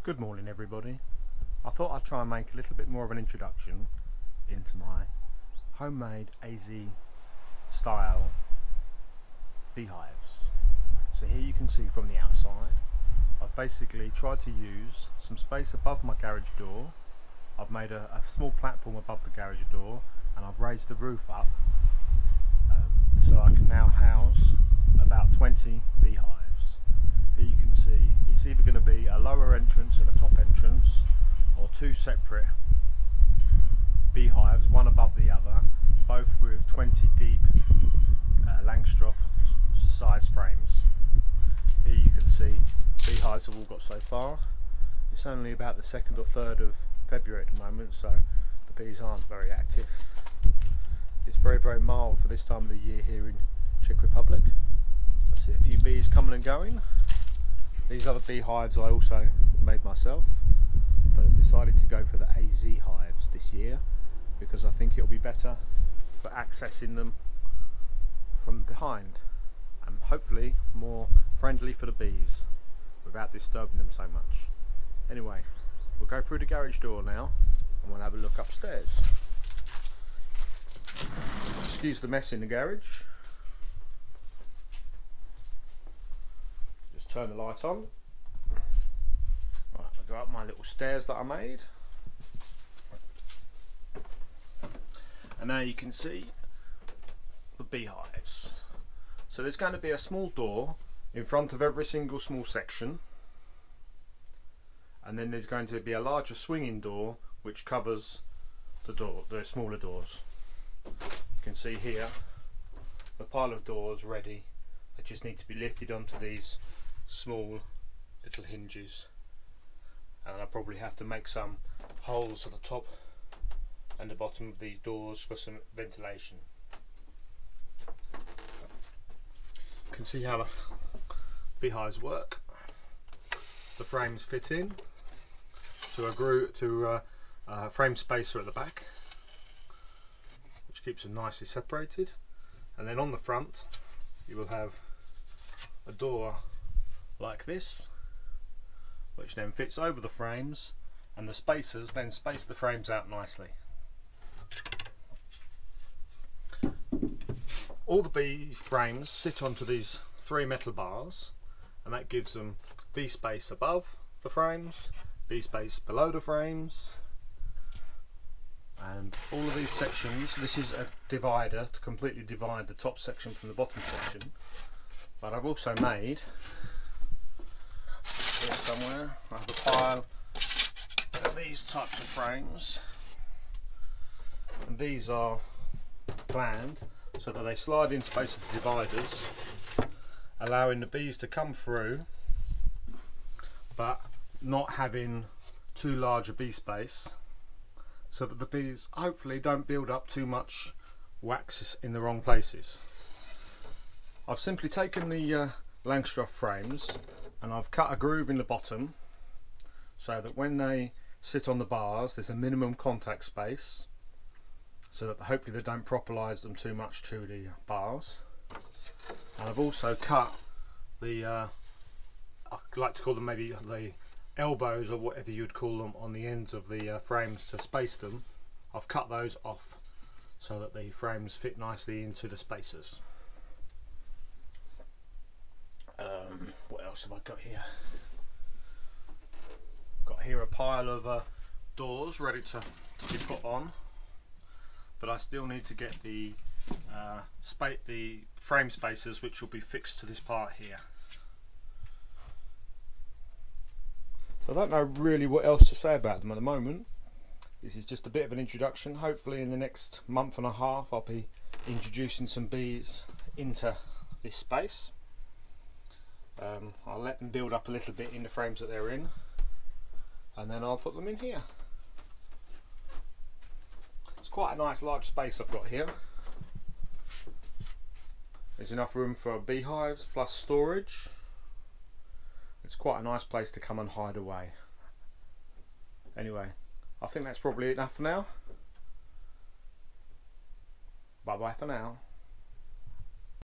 Good morning everybody. I thought I'd try and make a little bit more of an introduction into my homemade AZ style beehives. So here you can see from the outside I've basically tried to use some space above my garage door. I've made a small platform above the garage door and I've raised the roof up so I can now house about 20 beehives. Here you can see it's either going to be a lower entrance and a top entrance, or two separate beehives, one above the other, both with 20 deep Langstroth size frames. Here you can see beehives have all got so far. It's only about the 2nd or 3rd of February at the moment, so the bees aren't very active. It's very mild for this time of the year here in Czech Republic. I see a few bees coming and going. These other beehives I also made myself, but I've decided to go for the AZ hives this year because I think it'll be better for accessing them from behind and hopefully more friendly for the bees without disturbing them so much. Anyway, we'll go through the garage door now and we'll have a look upstairs. Excuse the mess in the garage. Turn the light on. Right, I'll go up my little stairs that I made. And now you can see the beehives. So there's going to be a small door in front of every single small section. And then there's going to be a larger swinging door which covers the smaller doors. You can see here the pile of doors ready. They just need to be lifted onto these small little hinges, and I'll probably have to make some holes at the top and the bottom of these doors for some ventilation. You can see how the beehives work. The frames fit in to a frame spacer at the back, which keeps them nicely separated, and then on the front you will have a door like this, which then fits over the frames, and the spacers then space the frames out nicely. All the bee frames sit onto these 3 metal bars, and that gives them bee space above the frames, bee space below the frames, and all of these sections. This is a divider to completely divide the top section from the bottom section, but I've also made here somewhere, I have a pile of these types of frames, and these are planned so that they slide in space of the dividers, allowing the bees to come through but not having too large a bee space, so that the bees hopefully don't build up too much wax in the wrong places. I've simply taken the Langstroth frames and I've cut a groove in the bottom so that when they sit on the bars there's a minimum contact space, so that hopefully they don't propylize them too much to the bars. And I've also cut the I like to call them maybe the elbows or whatever you'd call them on the ends of the frames to space them. I've cut those off so that the frames fit nicely into the spacers. What else have I got here? Got here a pile of doors ready to be put on, but I still need to get the frame spacers which will be fixed to this part here. So I don't know really what else to say about them at the moment. This is just a bit of an introduction. Hopefully in the next month and a half I'll be introducing some bees into this space. I'll let them build up a little bit in the frames that they're in, and then I'll put them in here. It's quite a nice large space I've got here. There's enough room for beehives plus storage. It's quite a nice place to come and hide away. Anyway, I think that's probably enough for now. Bye bye for now.